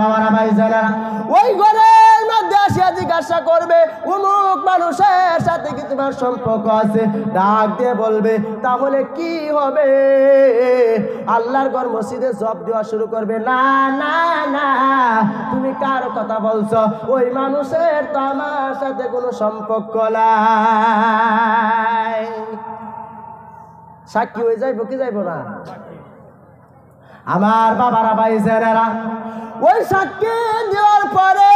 বাবারা ভাইজানেরা, ওই ঘরের মধ্যে আসিয়া জিজ্ঞাসা করবে অমুক মানুষের সাথে কি তোমার সম্পর্ক আছে? ডাক দিয়ে বলবে তাহলে কি হবে? আল্লাহর ঘর মসজিদে জব দেওয়া শুরু করবে, না না না, তুমি কার কথা বলছো? ওই মানুষের তো আমার সাথে কোনো সম্পর্ক নাই। সাক্ষী হয়ে যাইব কি যাইব না? আমার বাবারা ভাইজানেরা, ওই সাক্ষী দেওয়ার পরে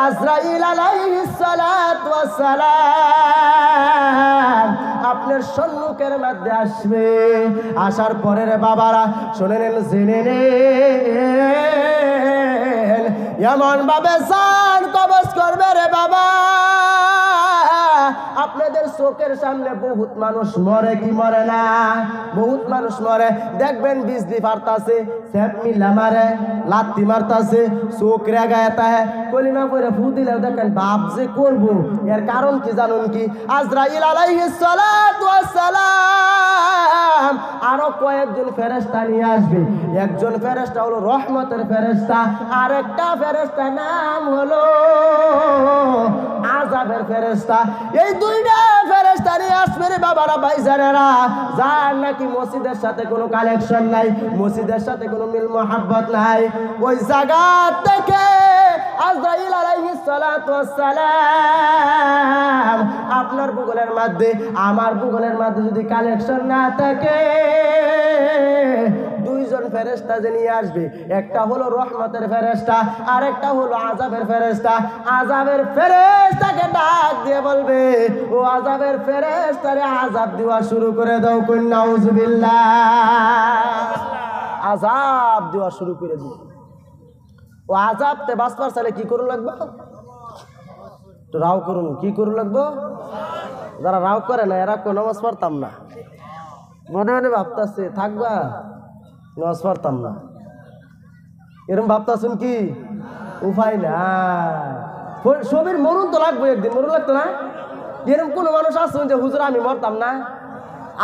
আজরাইল আলাইহিস সালাতু ওয়াস সালাম আপনার সম্মুখের মধ্যে আসবে। আসার পরে রে বাবারা শুনে নেন, জেনে নেন, এমন ভাবে জান কবজ করবে রে বাবা, আপনাদের চোখের সামনে বহুত মানুষ মরে কি মরে না? বহুত মানুষ মরে। দেখবেন বিজলি ফারতাছে, সেপ মিলা মারে, লাত্তি মারতাছে, চোখ রেগায় তাহে, কলিমা পড়ে ফু দিলেও দেখেন বাপ যে করবো। এর কারণ কি জানুন কি? আজরাইল আলাইহিস সালাতু ওয়াস সালাম আরো কয়েকজন ফেরেশতা নিয়ে আসবে। একজন ফেরেশতা হলো রহমতের ফেরেশতা, আর একটা ফেরেশতা নাম হলো আযাবের ফেরেশতা। এই দুইটা ফেরেশতা নিয়ে আসবে রে বাবারা ভাইজানেরা, যার নাকি মসজিদের সাথে কোনো কালেকশন নাই, মসজিদের সাথে কোনো মিল মোহাব্বত নাই। ওই জায়গা থেকে আজরাইল আলাইহিস সালাতু ওয়াস সালাম আপনার ভূগোলের মধ্যে আমার ভূগোলের মধ্যে যদি কালেকশন না থাকে, দুইজন ফেরেশতা যে নিয়ে আসবে, একটা হলো রহমতের ফেরেশতা আর একটা হলো আযাবের ফেরেশতা। আযাবের ফেরেশতাকে ডাক দিয়ে বলবে, ও আযাবের ফেরেশতারে আযাব দেওয়া শুরু করে দাও, কই নাউজুবিল্লাহ, আযাব দেওয়া শুরু করে দিও। ও আযাবতে বাঁচবার চাইলে কি করুন লাগবে? তো রাও করুন, কি করুন লাগবে? যারা রাও করে না এরা কোনো নামাজ পড়তাম না, মনে মনে ভাবতাছে থাকবা নামাজ পড়তাম না, এরকম ভাবতাছেন কি? উপায় না, সবের মরুন তো লাগবে, একদিন মরুন লাগতো না? এরকম কোনো মানুষ আসুন যে হুজুর আমি মরতাম না?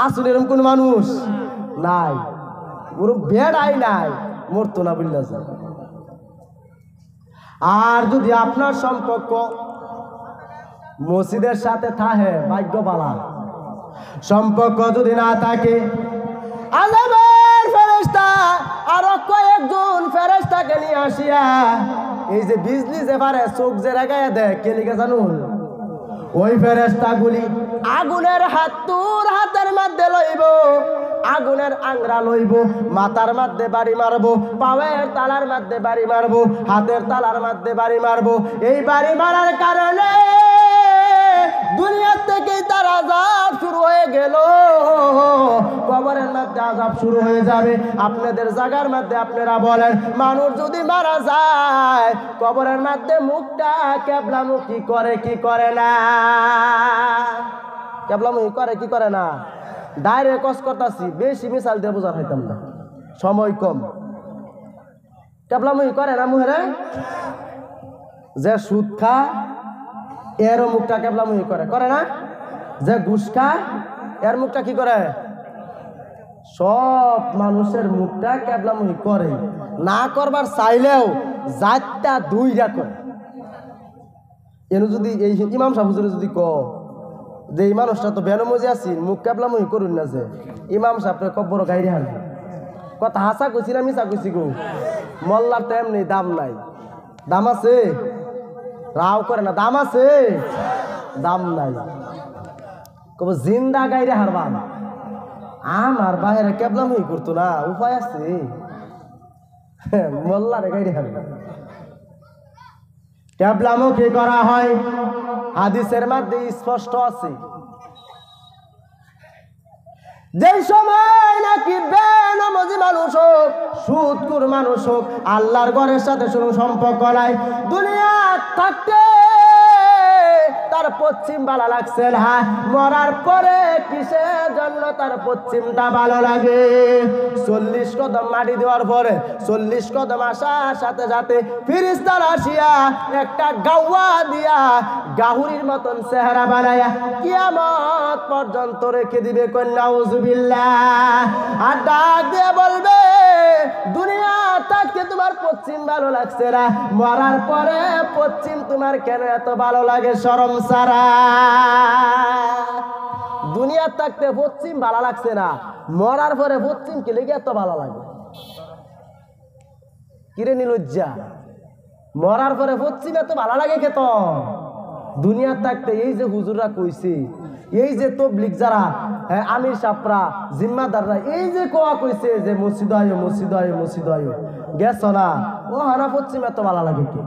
আসুন এরকম কোনো মানুষ নাই, ওরকম বেড়াই নাই, মরতো না বললে। আর যদি আপনার সম্পর্ক মসজিদের সাথে থাকে, ভাগ্য বালা। সম্পর্ক যদি না থাকে, আযাবের ফেরেশতা আরো কয়েকজন ফেরেশতাকে নিয়ে আসিয়া এই যে বিজলি যে পারে চোখ যে লাগাইয়া দেয়, কে লিখে জানুন? ওই ফেরেশতাগুলি আগুনের হাতুর হাতের মধ্যে লইব, আগুনের আংরা লইব, মাথার মধ্যে বাড়ি মারবো, পায়ের তালার মধ্যে বাড়ি মারবো, হাতের তালার মধ্যে বাড়ি মারবো। এই বাড়ি মারার কারণে দুনিয়া থেকেই তার আযাব শুরু হয়ে গেল, কবরের মধ্যে আযাব শুরু হয়ে যাবে। আপনাদের জায়গার মধ্যে আপনারা বলেন, মানুষ যদি মারা যায় কবরের মধ্যে মুখটা কেবলামুখী করে কি করে না? কেবলামুখী করে কি করে না? ডাইরেক্ট কস করতাছি, বেশি মিশাল দিয়ে বোঝা খাইতাম না, সময় কম। কেবলামুখী করে না মুহেরে? যে সুদ খা এরও মুখটা কেবলামুখী করে, করে না? যে ঘুষ খা এর মুখটা কি করে? সব মানুষের মুখটা কেবলামুখী করে, না করবার চাইলেও জাতটা দুইটা করে। এর যদি এই ইমাম সাহেব হুজুরে যদি ক যে এই মানুষটা তো বেনমজি আছি, মুখ কেবলামুখী করুন না, যে ইমাম সাহেব কব্বর গাইরে হান কথা হাসা কইছি না মিশা কইছি গো? মল্লার তো এমনি দাম নাই, দাম আছে? রাও করে না, দাম আছে? দাম নাই। কব জিন্দা গাইরে হারবাম, আমার বাইরে কেবলামুখী করতো না, উপায় আছে? মোল্লারে গাইরে হারবাম। কেবলামুখী করা হয়, হাদিসের মধ্যে স্পষ্ট আছে। যে সময় নাকি বেনামাজি মানুষ হোক, সুদখোর মানুষ হোক, আল্লাহর ঘরের সাথে কোনো সম্পর্ক নাই, দুনিয়া থাকতে তার পশ্চিম ভালো লাগছে না, মরার পরে কিসের জন্য তার পশ্চিমটা ভালো লাগে? 40 কদম মাটি দেওয়ার পরে 40 কদম আসার সাথে সাথে ফেরেশতারা আসিয়া একটা গাওয়া দিয়া গাহুরির মতন চেহারা বানায়া কিয়ামত পর্যন্ত রেখে দিবে। কন্যা নাউজুবিল্লাহ। আর ডাক দিয়ে বলবে, দুনিয়া থাকতে তোমার পশ্চিম ভালো লাগছে না, মরার পরে পশ্চিম তোমার কেন এত ভালো লাগে শরম সারা? দুনিয়া থাকতে পশ্চিম ভালো লাগছে না, মরার পরে পশ্চিম কি লেগে এত ভালো লাগে? কিরে নিলজ্জা, মরার পরে পশ্চিম এত ভালো লাগে কে? তো দুনিয়া থাকতে এই যে হুজুররা কইছে, এই যে তবলিগ যারা আমির সাপরা জিম্মাদাররা এই যে কোয়া কইছে যে মসজিদ আয়ো মসজিদ আয়ো মসজিদ আয়ো, গেছ না? ও হানা পশ্চিম এত ভালো লাগে কে?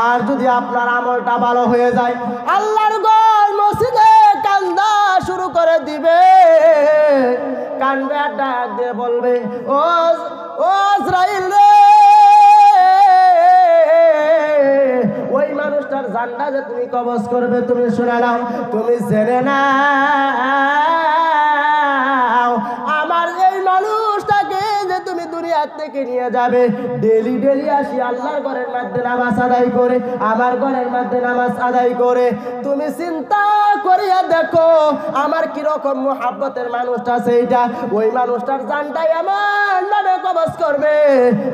আর যদি আপনার আমলটা ভালো হয়ে যায়, আল্লাহর ঘর মসজিদে কান্দা শুরু করে দিবে, কানবে আর ডাক দিয়ে বলবে, ও ইসরাইল রে, ওই মানুষটার জানটা যে তুমি কবজ করবে তুমি শুনে নাও, তুমি জেনে নাও আমার এই মানুষটাকে যে তুমি দুনিয়া থেকে নিয়ে যাবে, ডেলি ডেলি আসি আল্লাহর ঘরের মধ্যে নামাজ আদায় করে, আমার ঘরের মধ্যে নামাজ আদায় করে, তুমি চিন্তা করিয়া দেখো আমার কিরকম মুহাব্বতের মানুষটা, সেইটা ওই মানুষটার জানটাই আমার নামে কবজ করবে।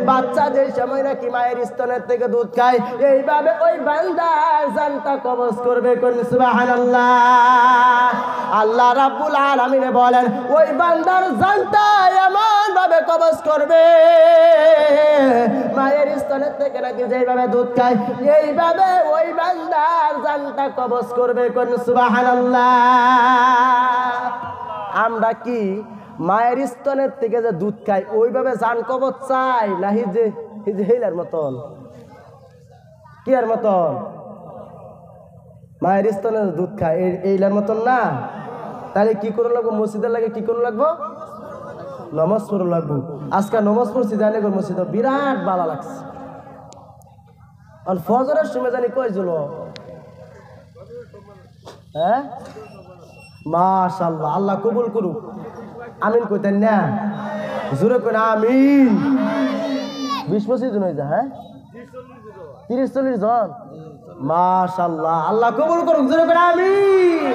বাচ্চা যে সময় নাকি মায়ের স্তনের থেকে দুধ খায়, এইভাবে ওই বান্দার জানটা কবজ করবে। কোন সুবহানাল্লাহ। আল্লাহ রাব্বুল আলামিন বলেন ওই বান্দার জানটা এমন ভাবে কবজ করবে, মায়ের স্তনের থেকে নাকি যেইভাবে দুধ খায় এইভাবে ওই বান্দার জানটা কবজ করবে। কোন সুবহানাল্লাহ। আমরা কি মায়ের স্তনের থেকে যে দুধ খাই ওইভাবে জান কবজ চাই, নাহি যে হেলার মতন, কি আর মতন মায়ের স্তনের দুধ খায় এইলার মতন না? তাহলে কি করে লাগবো? মসজিদের লাগে কি করে লাগবো? নমাজ পড়া লাগবো। আজকে নমাজ পড়ছি জানি মসজিদ বিরাট ভালো লাগছে। আর ফজরের সময় জানি কয়জন? হ্যাঁ, মাশাআল্লাহ, আল্লাহ কবুল করুক। আমিন কইতেন না? জোরে কই না আমিন। 20-25 জন হয়ে যায়। হ্যাঁ, 30-40 জন। মাশাআল্লাহ, আল্লাহ কবুল করুক। জোরে কই না আমিন।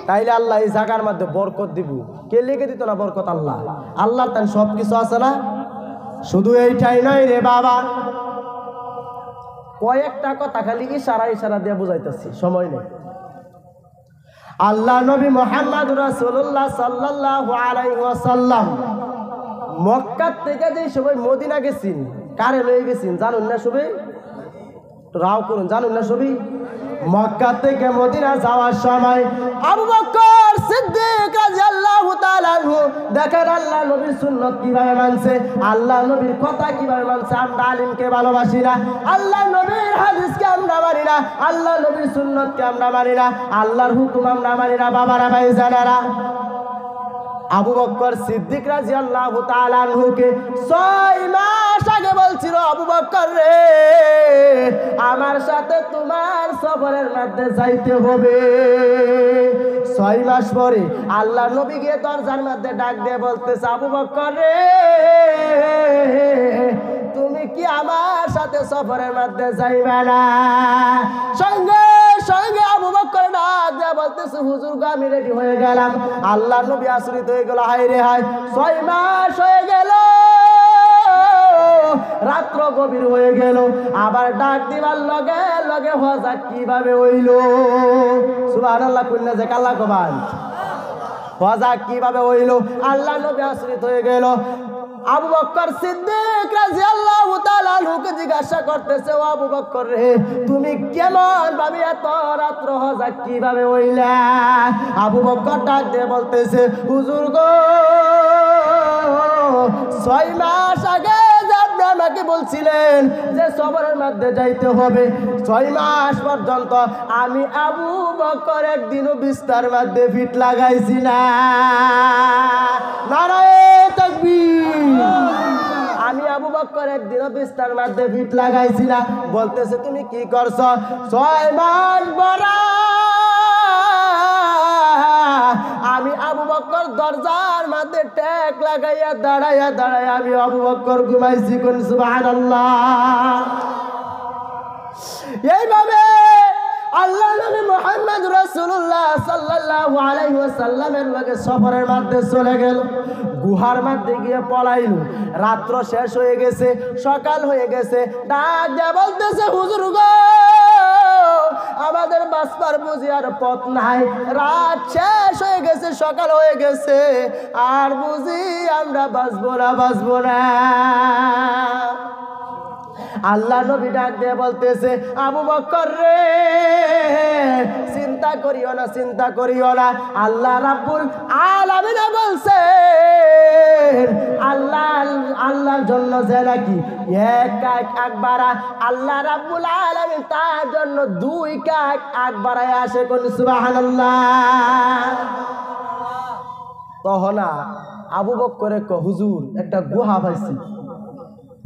তাইলে আল্লাহ এই জায়গার মধ্যে বরকত দিব। কে লিখে দিত না বরকত? আল্লাহ। আল্লাহর তান সব কিছু আছে না? শুধু এইটাই নয় রে বাবা, কয়েকটা কথা খালি ইশারা দিয়ে বুঝাইতেছি, সময় নেই। আল্লাহ নবী মুহাম্মদ রাসূলুল্লাহ সাল্লাল্লাহু আলাইহি ওয়াসাল্লাম মক্কা থেকে যে সবাই মদিনা গেছেন, কারে লয়ে গেছেন জানুন না? সবাই রাও করুন, জানুন না? সবাই মক্কা থেকে মদিনা যাওয়ার সময় আবু বকর সিদ্দিক রাদিয়াল্লাহু তাআলা আনহু দেখেন আল্লাহ নবীর সুন্নাত কিভাবে মানছে, আল্লাহ নবীর কথা কিভাবে মানছে। আমরা আলিমকে ভালোবাসি না, আল্লাহ নবীর হাদিসকে আমরা মানি না, আল্লাহ নবীর সুন্নাতকে আমরা মানি না, আল্লাহর হুকুম আমরা মানি না। বাবারা, ভাইজানেরা, আবু বকর সিদ্দিক রাদিয়াল্লাহু তাআলা আনহুকে 6 মাস আগে বলছিল, আবু বকর রে, আমার সাথে তোমার সফরের মধ্যে যাইতে হবে। 6 মাস পরে আল্লাহ নবী গিয়ে দরজার মধ্যে ডাক দিয়ে বলতেছে, আবু বকর রে, তুমি কি আমার সাথে সফরের মধ্যে যাইবে না? সঙ্গে সঙ্গে আবু বকর ডাক দিয়ে বলতেছে, হুজুর গো আমি রেডি হয়ে গেলাম। আল্লাহ নবী আশ্রিত হয়ে গেল, হায় রে হায়, 6 মাস হয়ে গেল, রাত্র গভীর হয়ে গেল, আবার ডাক দিবার লগে লগে হজা কিভাবে হইল? সুবহানাল্লাহ কইনা যে কাল্লা কবান, হজা কিভাবে হইল? আল্লাহ নবী আশ্রিত হয়ে গেল। আবু বকর সিদ্দিক রাদিয়াল্লাহু তাআলা আনহুকে জিজ্ঞাসা করতেছে, ও আবু বকর রে, তুমি কেমন ভাবে এত রাত্র হজা কিভাবে হইলা? আবু বকর ডাক দিয়ে বলতেছে, হুজুর গো, 6 মাস আগে আমাকে বলছিলেন যে সফরের মধ্যে যাইতে হবে, 6 মাস পর্যন্ত আমি আবু বকর একদিনও বিস্তার মধ্যে ফিট লাগাইছি না। নারায়ে তাকবীর। আমি আবু বকর একদিনও বিস্তার মধ্যে ফিট লাগাইছি না। বলতেছে, তুমি কি করছো? 6 মাস বড়া আমি আবু বকর দরজার মধ্যে টেক লাগাইয়া দাঁড়াইয়া দাঁড়াইয়া আমি আবু বকর ঘুমাইছি। কোন সুবহানাল্লাহ। এইভাবে আল্লাহ নবী মুহাম্মদ রাসূলুল্লাহ সাল্লাল্লাহু আলাইহি ওয়াসাল্লামের লগে সফরের মধ্যে চলে গেল, গুহার মধ্যে গিয়ে পলাইল। রাত্র শেষ হয়ে গেছে, সকাল হয়ে গেছে, ডাক দিয়ে বলতেছে, হুজুর গো, আমাদের বাঁচবার বুঝি আর পথ নাই, রাত শেষ হয়ে গেছে, সকাল হয়ে গেছে, আর বুঝি আমরা বাঁচবো না। আল্লাহ নবী ডাক দিয়ে বলতেছে, আবু বকর রে, চিন্তা করিও না, আল্লাহ রাব্বুল আলামিন বলছে, আল্লাহর জন্য যে নাকি এক বাড়া, আল্লাহ রাব্বুল আলামিন তার জন্য 2 কাক আগ বাড়ায় আসে। কোন সুবহানাল্লাহ। তখন আবু বকরে কয়, হুজুর একটা গুহা পাইছি,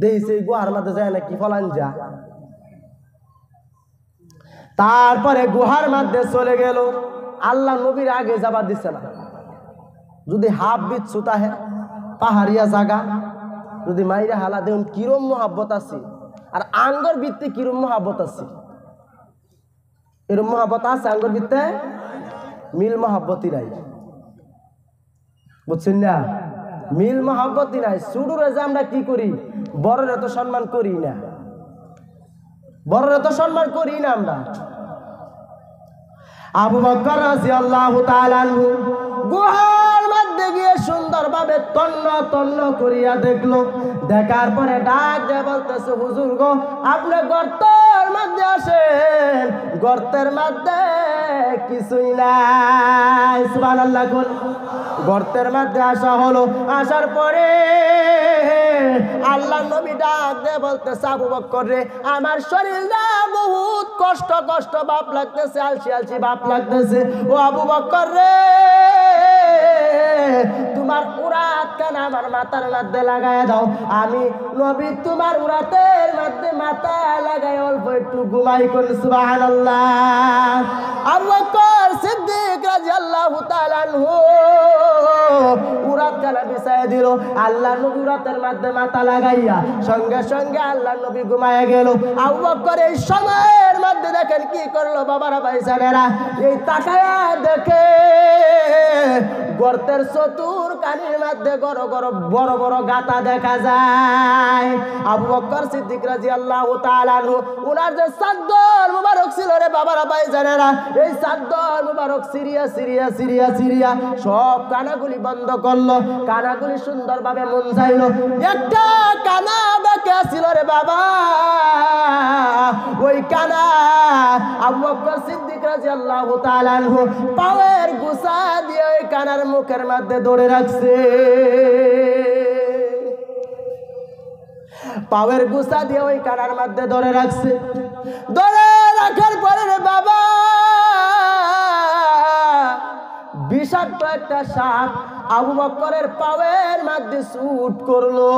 দেখি এই গুহার মধ্যে যায় নাকি ফলান যা। তারপরে গুহার মধ্যে চলে গেল। আল্লাহ নবীর আগে যাবার দিচ্ছে না। যদি হাফ বিট ছুতা হে পাহাড়িয়া জায়গা, যদি মাইরা হালা দেখুন কিরম মহাব্বত আছে, আর আঙ্গর বৃত্তে কিরম মহাব্বত আছে, এরম মহাব্বত আছে আঙ্গর বৃত্তে, মিল মহাব্বতই নাই, বুঝছেন না? মিল মহাব্বতই নাই। সুডুরে যে আমরা কি করি, বড়র এত সম্মান করি না, আমরা। আবু বকর রাদিয়াল্লাহু তাআলা আনহু গুহার মধ্যে গিয়ে সুন্দরভাবে তন্ন করিয়া দেখলো। দেখার পরে ডাক দিয়ে বলতেছে, হুজুর গো, আপনি গর্তের মধ্যে আসেন, গর্তের মধ্যে কিছুই নাই। সুবহানাল্লাহ। গর্তের মধ্যে আসা হলো। আসার পরে আল্লাহ নবী ডাক দিয়ে বলতেছে, আবু বকর রে, আমার শরীরটা বহুত কষ্ট ভাব লাগতেছে, আলসি ভাব লাগতেছে। ও আবু বকর রে, তোমার উরাত কান আমার মাথার মধ্যে লাগায় দাও, আমি নবী তোমার উরাতের মধ্যে মাথা লাগাই অল্প একটু ঘুমাই। করি সুবহানাল্লাহ। আবু বকর সিদ্দিক রাদিয়াল্লাহু তাআলা আনহু উরাত কানা বিছায় দিল। আল্লাহ নবী উরাতের মধ্যে মাথা লাগাইয়া সঙ্গে আল্লাহ নবী ঘুমায় গেল। আবু বকর এই সময়ের মধ্যে দেখেন কি করলো বাবারা, ভাইজানেরা, এই তাকায়া দেখে গর্তের চতুর কানির মধ্যে বড় বড় গাতা দেখা যায়। আবু বকর সিদ্দিক রাদিয়াল্লাহু তাআলা আনহু উনার যে চাদর মুবারক ছিল রে বাবারা, ভাইজানেরা, এই চাদর মুবারক সিরিয়া সব কানাগুলি বন্ধ করলো। কানাগুলি সুন্দরভাবে মন চাইলো। একটা কানা দেখে ছিল রে বাবা, ওই কানা আবু বকর সিদ্দিক রাদিয়াল্লাহু তাআলা আনহু পায়ের গুছা দিয়ে ওই কানার মুখের মধ্যে ধরে রাখছে। পায়ের গুছা দিয়ে ওই কানার মধ্যে ধরে রাখছে। ধরে রাখার পরে রে বাবা, বিষাক্ত একটা সাপ আবু বকরের পায়ের মধ্যে শুট করলো।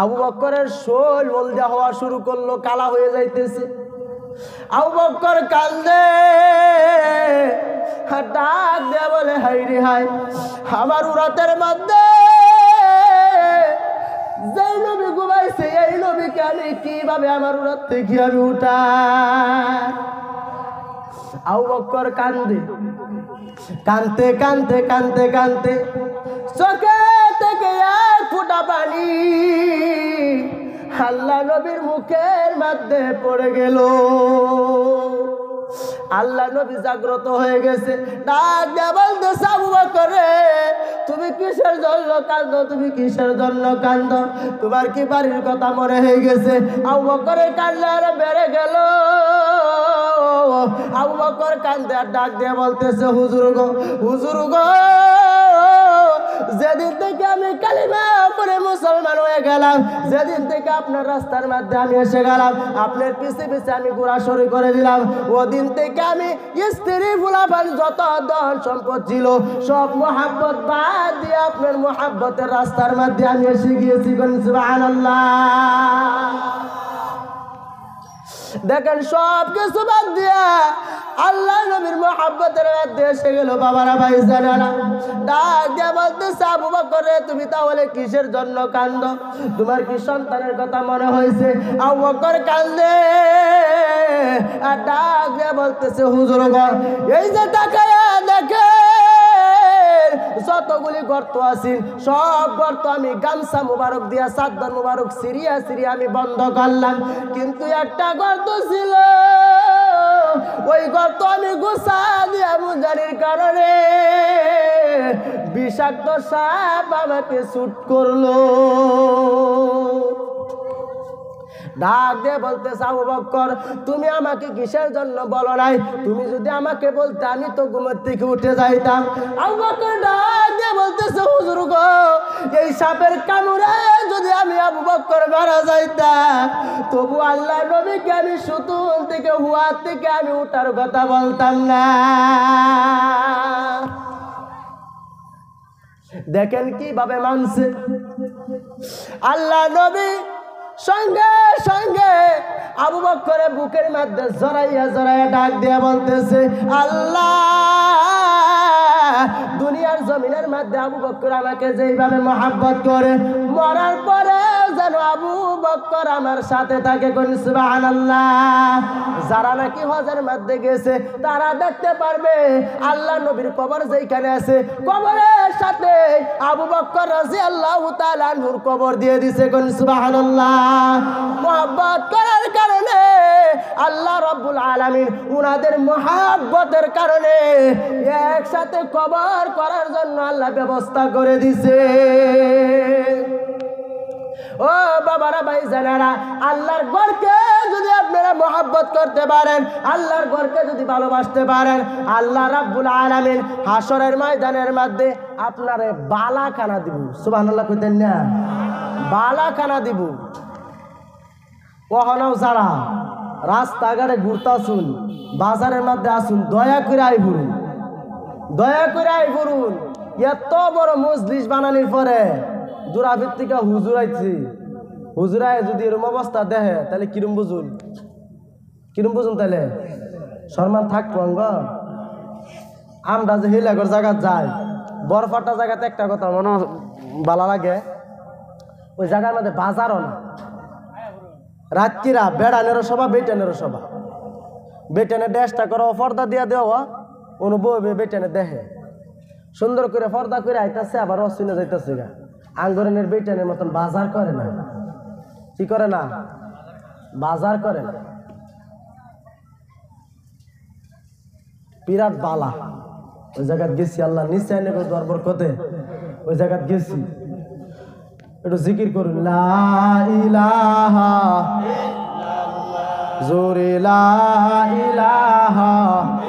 আবু বকরের শোল হলদে হওয়া শুরু করলো, কালা হয়ে যাইতেছে। আবু বকর কান্দে, ডাক দিয়ে বলে, হাই রে হাই, আমার উরাতের মধ্যে যেই নবী ঘুমাইছে, এই নবীকে আমি কিভাবে আমার উরাত থেকে আমি উঠাই? আবু বকর কানতে চোখে থেকে এক ফোঁটা পানি আল্লাহ নবীর মুখের মধ্যে পড়ে গেল। আল্লাহ নবী জাগ্রত হয়ে গেছে। ডাক দিয়ে বলতেছে, আবু বকর রে, তুমি কিসের জন্য কান্দো? তোমার কি বাড়ির কথা মনে হয়ে গেছে? আবু বকরের কান্না আরো বেড়ে গেল। আবু বকর কান্দে আর ডাক দিয়ে বলতেছে, হুজুর গো, যেদিন থেকে আমি কালিমা পড়ে মুসলমান হয়ে গেলাম, যেদিন থেকে আপনার রাস্তার মধ্যে আমি এসে গেলাম, আপনার পিছে আমি ঘোরাঘুরি করে দিলাম, ওদিন থেকে আমি স্ত্রী ফুলাফান যত ধন সম্পদ ছিল সব মোহাব্বত বাদ দিয়ে আপনার মোহাব্বতের রাস্তার মধ্যে আমি এসে গিয়েছি। সুবহানাল্লাহ। দেখেন সব কিছু বাদ দিয়া আল্লাহ নবীর মহব্বতের মধ্যে এসে গেল। বাবারা ভাইজানেরা ডাক দিয়ে বলতেছে, আবু বকর রে, তুমি তাহলে কিসের জন্য কান্দো? তোমার কি সন্তানের কথা মনে হয়েছে? আবু বকর কান্দে আর ডাক দিয়ে বলতেছে, হুজুর গো, এই যে তাকায়া দেখে যতগুলি গর্ত আছে সব গর্ত আমি গামছা মুবারক দিয়া, চাদর মুবারক সিরিয়া সিরিয়া আমি বন্ধ করলাম, কিন্তু একটা গর্ত ছিল, ওই গর্ত আমি গুছা দিয়া মুজারির কারণে বিষাক্ত সাপ আমাকে শুট করলো। ডাক দিয়ে বলতেছে, আবু বকর, তুমি আমাকে কিসের জন্য বলো নাই? তুমি যদি আমাকে বলতে আমি তো ঘুমের থেকে উঠে যাইতাম। আবু বকর ডাক দিয়ে বলতেছে, হুজুর গো, এই সাপের কামড়ে যদি আমি আবু বকর মারা যাইতাম, তবু আল্লাহ নবীকে আমি সুতুল থেকে হুয়ার থেকে আমি উঠার কথা বলতাম না। দেখেন কিভাবে মানছে আল্লাহ নবী। সঙ্গে সঙ্গে আবু বকরের বুকের মধ্যে জড়াইয়া জড়াইয়া ডাক দিয়ে বলতেছে, আল্লাহ, দুনিয়ার জমিনের মধ্যে আবু বকর আমাকে যেইভাবে মহব্বত করে, মরার পরে যেন আবু বকর আমার সাথে থাকে। কোন সুবহানাল্লাহ। যারা নাকি হজের মধ্যে গেছে তারা দেখতে পারবে আল্লাহ নবীর কবর যেখানে আছে, কবরের সাথে আবু বকর রাদিয়াল্লাহু তাআলা আনহুর কবর দিয়ে দিছে। কোন সুবহানাল্লাহ। মহব্বত করার কারণে আল্লাহ রাব্বুল আলামিন উনাদের মহব্বতের কারণে একসাথে কবর করার জন্য আল্লাহ ব্যবস্থা করে দিছে। ও বাবারা ভাইজানেরা, আল্লাহর ঘরকে যদি আপনারা মহব্বত করতে পারেন, আল্লাহর ঘরকে যদি ভালোবাসতে পারেন, আল্লাহ রাব্বুল আলামিন হাসরের ময়দানের মধ্যে আপনারে বালাখানা দিব। সুবহানাল্লাহ কইতেন না? বালাখানা দিব। ওহনাও যারা রাস্তাঘাটে ঘুরতাছুন, বাজারের মধ্যে আসুন, দয়া করে আই ঘুরুন, দয়া করে আই ঘুরুন। এত বড় মজলিস বানানোর পরে দূরাভির থেকে হুজুর আইছি, হুজুরায় যদি এরম অবস্থা দেখে তাহলে কিরম বুঝুন, কিরম বুঝুন? তাহলে সম্মান থাকবো অঙ্গ। আমরা যে হিলাগর জায়গা যাই, বরফাটা জায়গাতে একটা কথা মনে ভালো লাগে, ওই জায়গার মধ্যে বাজারও না, রাত্রিরা বেড়ানেরও সভা, বেটানেরও সভা। বেটানে ড্যাশটা করো, পর্দা দিয়া দেওয়া, অনুভব বেটানে দেখে সুন্দর করে পর্দা করে আইতাছে, আবার অশ্বিনে যাইতেছে গা। আঙ্গরেনের বেটানের মতন বাজার করে না। কি করে না? বাজার করে না। বিরাট বালা। ওই জায়গায় গেছি, আল্লাহ নিশ্চয় নেবে দরবার কতে, ওই জায়গায় গেছি। একটু জিকির করুন, লা ইলাহা ইল্লাল্লাহ, জোরে লা ইলাহা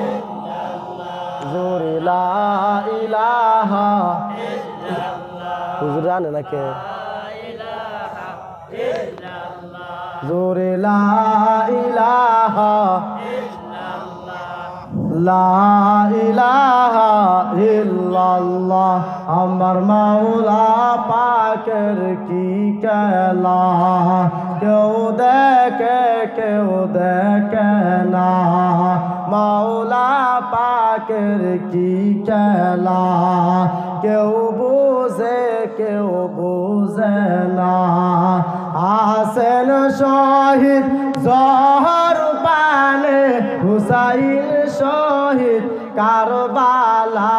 ইল্লাল্লাহ, জোরে লা ইলাহা ইল্লাল্লাহ। হুজুর জানে না কে? জোরে লা ইলাহা লা ইলাহা ইল্লাল্লাহ। আমার মাওলা পাকের কি খেলা, কেউ দেখে কেউ দেখে না, মাওলা পাকের কি খেলা, কেউ বুঝে কেউ বুঝে না। হাসেন শহীদ জহর পানে, হুসাইন শহীদ কারবালা,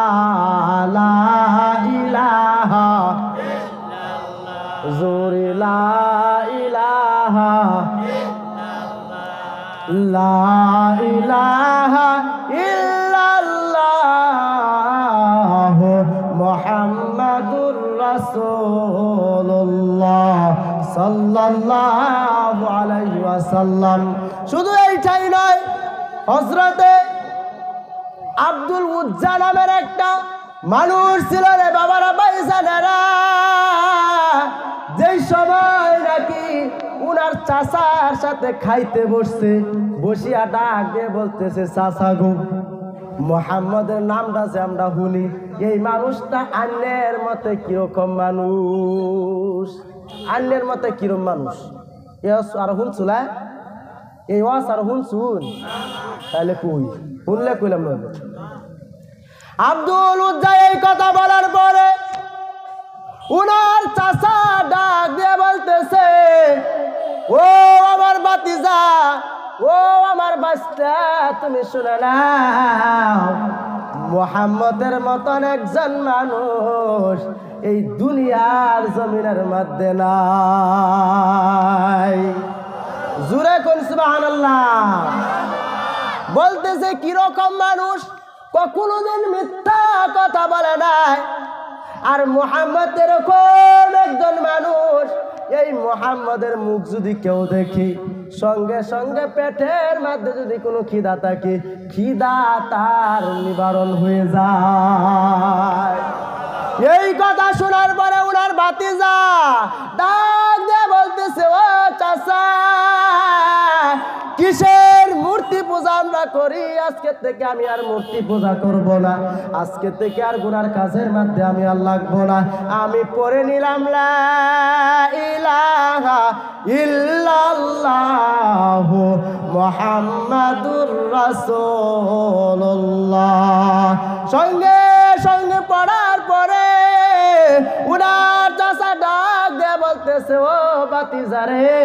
লা ইলাহা ইল্লাল্লাহ, জোরে লা ইলাহা ইল্লাল্লাহ, লা ইলাহা ইল্লাল্লাহ, মুহাম্মাদুর রাসূলুল্লাহ সাল্লাল্লাহু আলাইহি ওয়াসাল্লাম। শুধু এইটাই নয়, হযরতে আব্দুল উজ্জা নামের একটা মানুষ ছিল রে বাবারা ভাইজানেরা, যেই সময় নাকি উনার চাচার সাথে খাইতে বসছে, বসিয়া ডাক দিয়ে বলতেছে, চাচা গো, মুহাম্মদের নামটা যে আমরা শুনি, এই মানুষটা আন্যের মতে কিরকম মানুষ, আন্যের মতে কিরকম মানুষ? আর শুনছুলা এই ওয়াজ আর শুনছুন? তাহলে কই উল্লেখ করলাম না। আব্দুল উজ্জা এই কথা বলার পরে উনার চাচা ডাক দিয়ে বলতেছে, ও আমার ভাতিজা, ও আমার বাচ্চা, তুমি শুনে নাও, মুহাম্মদের মতন একজন মানুষ এই দুনিয়ার জমিনের মধ্যে নাই। জুরে কোন সুবহানাল্লাহ। বলতেছে কিরকম মানুষ, কোনোদিন মিথ্যা কথা বলে নাই। আর মুহাম্মদ এরকম একজন মানুষ, এই মুহাম্মদের মুখ যদি কেউ দেখি, সঙ্গে সঙ্গে পেটের মধ্যে যদি কোনো খিদা থাকে, খিদা তার নিবারণ হয়ে যায়। এই কথা শোনার পরে উনার ভাতিজা ডাক দিয়ে বলতেছে, ও চাচা, কিসের মূর্তি পূজা আমরা করি? আজকে থেকে আমি আর মূর্তি পূজা করব না, আজকে থেকে আর গুনার কাজের মধ্যে আমি আর লাগবো না। আমি পড়ে নিলাম লা ইলাহা ইল্লাল্লাহু মুহাম্মাদুর রাসূলুল্লাহ। সঙ্গে সঙ্গে পড়ার পরে উনার চাচা ডাক দিয়ে বলতেছে, ও ভাতিজা রে,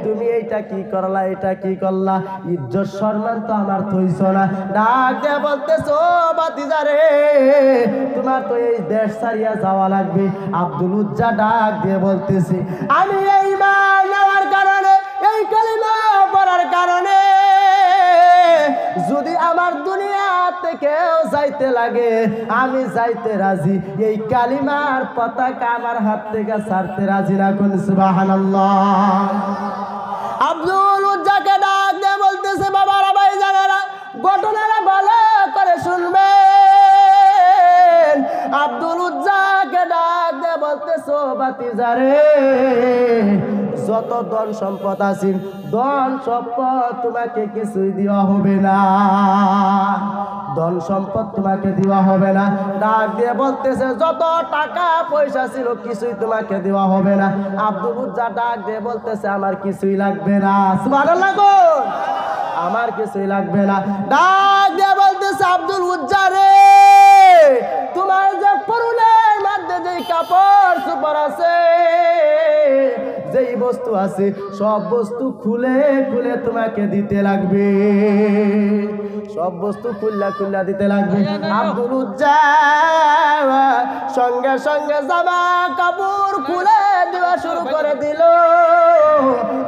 তুমি এইটা কি করলা, এটা কি করলা? ইজ্জত সম্মান তো আমার থইছ না। ডাক দিয়ে বলতেছে, ও ভাতিজা রে, তোমার তো এই দেশ ছাড়িয়া যাওয়া লাগবে। আব্দুল উজ্জা ডাক দিয়ে বলতেছে, আমি এই ঈমান নেওয়ার কারণে, এই কালিমা পড়ার কারণে যদি আমার দুনিয়া থেকেও যাইতে লাগে, আমি যাইতে রাজি। এই কালিমার পতাকা আমার হাত থেকে ছাড়তে রাজি না। কোন সুবহানাল্লাহ। আব্দুল উজ্জাকে ডাক দিয়ে বলতেছে, বাবারা, ভাই জানেরা, ঘটনাটা ভালো করে শুনবেন। আব্দুল উজ্জাকে ডাক দিয়ে বলতেছে, ও ভাতিজা রে, যত ধন সম্পদ আছে, ধন সম্পদ তোমাকে কিছুই দেওয়া হবে না, ধন সম্পদ তোমাকে দেওয়া হবে না। ডাক দিয়ে বলতেছে, যত টাকা পয়সা ছিল কিছুই তোমাকে দেওয়া হবে না। আব্দুল উজ্জা ডাক দিয়ে বলতেছে, আমার কিছুই লাগবে না। সুবহানাল্লাহ, আমার কিছুই লাগবে না। ডাক দিয়ে বলতেছে, আব্দুল উজ্জা রে, তোমার যে পরনের মধ্যে যে কাপড় চোপড় আছে, যেই বস্তু আছে, সব বস্তু খুলে খুলে তোমাকে দিতে লাগবে, সব বস্তু খুল্লা খুল্লা দিতে লাগবে। আব্দুল উজ্জা সঙ্গে সঙ্গে জামা কাপড় খুলে দেওয়া শুরু করে দিল।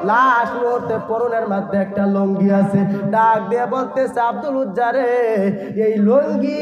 লাস্ট মুহূর্তে পরনের মধ্যে একটা লুঙ্গি আছে। ডাক দিয়ে বলতেছে, আব্দুল উজ্জা রে, এই লুঙ্গি